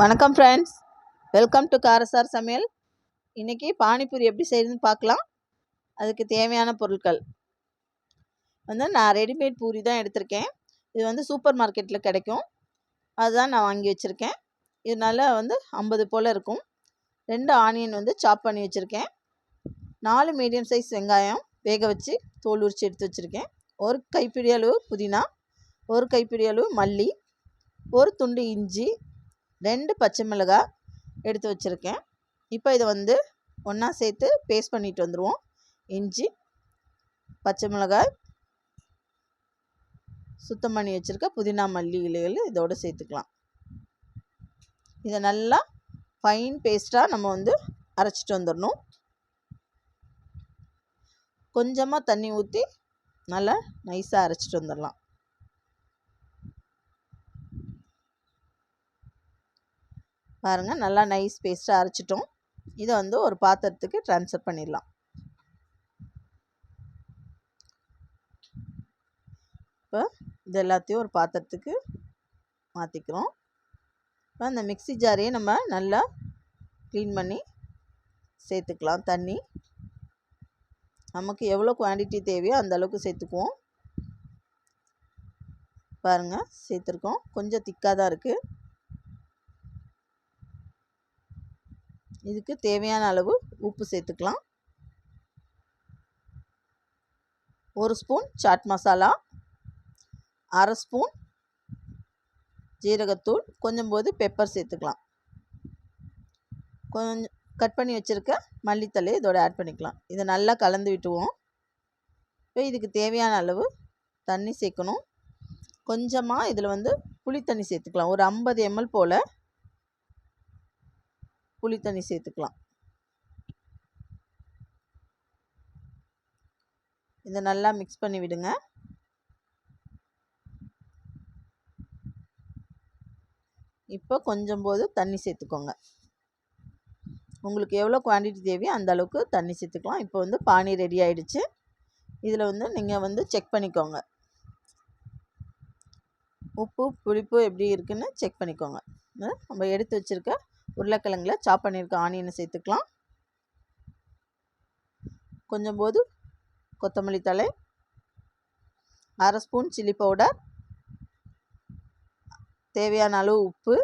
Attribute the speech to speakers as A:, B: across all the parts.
A: வணக்கம் friends, welcome to காரசார் சமையல். இன்றைக்கி பானிபூரி எப்படி செய்யுதுன்னு பார்க்கலாம். அதுக்கு தேவையான பொருட்கள் நான் ரெடிமேட் பூரி தான் எடுத்திருக்கேன். இது சூப்பர் மார்க்கெட்டில் கிடைக்கும். அதுதான் நான் வாங்கி வச்சுருக்கேன். இது நல்லா 50 போல் இருக்கும். 2 ஆனியன் சாப் பண்ணி வச்சுருக்கேன். 4 மீடியம் சைஸ் வெங்காயம் வேக வச்சு தோல் உரித்து எடுத்து வச்சுருக்கேன். 1 கைப்பிடி அளவு புதினா, 1 கைப்பிடி அளவு மல்லி, 1 துண்டு இஞ்சி, 2 பச்சை மிளகாய் எடுத்து வச்சுருக்கேன். இப்போ இதை ஒன்றா சேர்த்து பேஸ்ட் பண்ணிட்டு வந்துடுவோம். இஞ்சி, பச்சை மிளகாய், சுத்தம் பண்ணி வச்சுருக்க புதினா மல்லி இலைகள் இதோடு சேர்த்துக்கலாம். இதை நல்லா ஃபைன் பேஸ்ட்டாக நம்ம அரைச்சிட்டு வந்துடணும். கொஞ்சமாக தண்ணி ஊற்றி நல்லா நைஸாக அரைச்சிட்டு வந்துடலாம். பாருங்கள், நல்லா நைஸ் பேஸ்ட்டாக அரைச்சிட்டோம். இதை ஒரு பாத்திரத்துக்கு ட்ரான்ஸ்ஃபர் பண்ணிடலாம். இப்போ இது எல்லாத்தையும் ஒரு பாத்திரத்துக்கு மாற்றிக்கிறோம். இப்போ அந்த மிக்ஸி ஜாரையே நம்ம நல்லா க்ளீன் பண்ணி சேர்த்துக்கலாம். தண்ணி நமக்கு எவ்வளோ குவான்டிட்டி தேவையோ அந்த அளவுக்கு சேர்த்துக்குவோம். பாருங்கள், சேர்த்துருக்கோம். கொஞ்சம் திக்காக தான் இருக்குது. இதுக்கு தேவையான அளவு உப்பு சேர்த்துக்கலாம். 1 ஸ்பூன் சாட் மசாலா, 1/2 ஸ்பூன் ஜீரகத்தூள், கொஞ்சம் பெப்பர் சேர்த்துக்கலாம். கொஞ்சம் கட் பண்ணி வச்சுருக்க மல்லித்தலை இதோட ஆட் பண்ணிக்கலாம். இதை நல்லா கலந்து விட்டுவோம். இப்போ இதுக்கு தேவையான அளவு தண்ணி சேர்க்கணும். கொஞ்சமாக இதில் புளி தண்ணி சேர்த்துக்கலாம். ஒரு 50 ml போல் புளி தண்ணி சேர்த்துக்கலாம். இதை நல்லா மிக்ஸ் பண்ணி விடுங்க. இப்போ கொஞ்சம் தண்ணி சேர்த்துக்கோங்க. உங்களுக்கு எவ்வளோ குவான்டிட்டி தேவையோ அந்த அளவுக்கு தண்ணி சேர்த்துக்கலாம். இப்போ பானி ரெடி ஆகிடுச்சு. இதில் நீங்கள் செக் பண்ணிக்கோங்க. உப்பு புளிப்பு எப்படி இருக்குன்னு செக் பண்ணிக்கோங்க. நம்ம எடுத்து வச்சுருக்க உருளைக்கிழங்குல சாப் பண்ணியிருக்க ஆனியனை சேர்த்துக்கலாம். கொஞ்சம் கொத்தமல்லி தழை, 1/2 ஸ்பூன் சில்லி பவுடர், தேவையான அளவு உப்பு,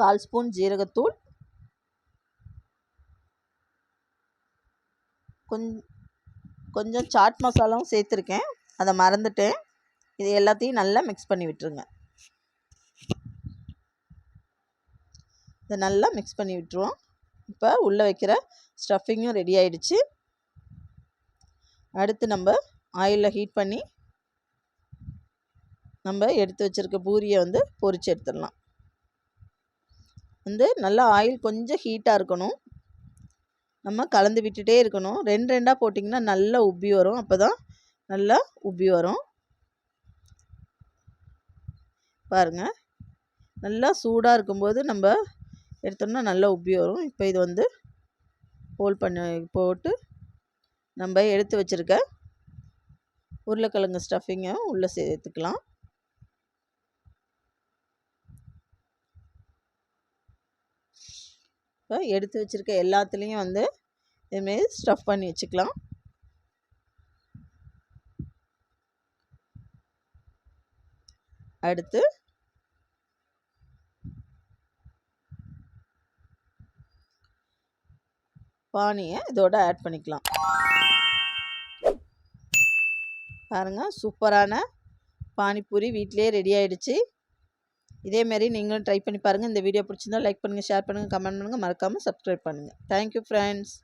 A: 1/4 ஸ்பூன் ஜீரகத்தூள், கொஞ்சம் சாட் மசாலாவும் சேர்த்துருக்கேன், அதை மறந்துட்டேன். இது எல்லாத்தையும் நல்லா மிக்ஸ் பண்ணி விட்டுருங்க. இதை நல்லா மிக்ஸ் பண்ணி விட்டுருவோம். இப்போ உள்ளே வைக்கிற ஸ்டஃபிங்கும் ரெடி ஆகிடுச்சு. அடுத்து நம்ம ஆயிலில் ஹீட் பண்ணி நம்ம எடுத்து வச்சுருக்க பூரியை பொரிச்சு எடுத்துடலாம். நல்லா ஆயில் கொஞ்சம் ஹீட்டாக இருக்கணும். நம்ம கலந்து விட்டுட்டே இருக்கணும். 2 போட்டிங்கன்னா நல்லா உப்பி வரும். அப்போ தான் நல்லா உப்பி வரும். பாருங்கள், நல்லா சூடாக இருக்கும்போது நம்ம எடுத்தோம்னா நல்லா உப்பி வரும். இப்போ இது ஹோல் பண்ணி போட்டு நம்ம எடுத்து வச்சுருக்க உருளைக்கிழங்கு ஸ்டஃபிங்கை உள்ளே சேர்த்துக்கலாம். இப்போ எடுத்து வச்சுருக்க எல்லாத்துலேயும் இதுமாரி ஸ்டஃப் பண்ணி வச்சுக்கலாம். அடுத்து பானியை இதோட ஆட் பண்ணிக்கலாம். பாருங்கள், சூப்பரான பானிபூரி வீட்டிலே ரெடி ஆகிடுச்சு. இதேமாரி நீங்களும் ட்ரை பண்ணி பாருங்கள். இந்த வீடியோ பிடிச்சிருந்தால் லைக் பண்ணுங்கள், ஷேர் பண்ணுங்கள், கமெண்ட் பண்ணுங்கள், மறக்காமல் சப்ஸ்கிரைப் பண்ணுங்கள். Thank you friends.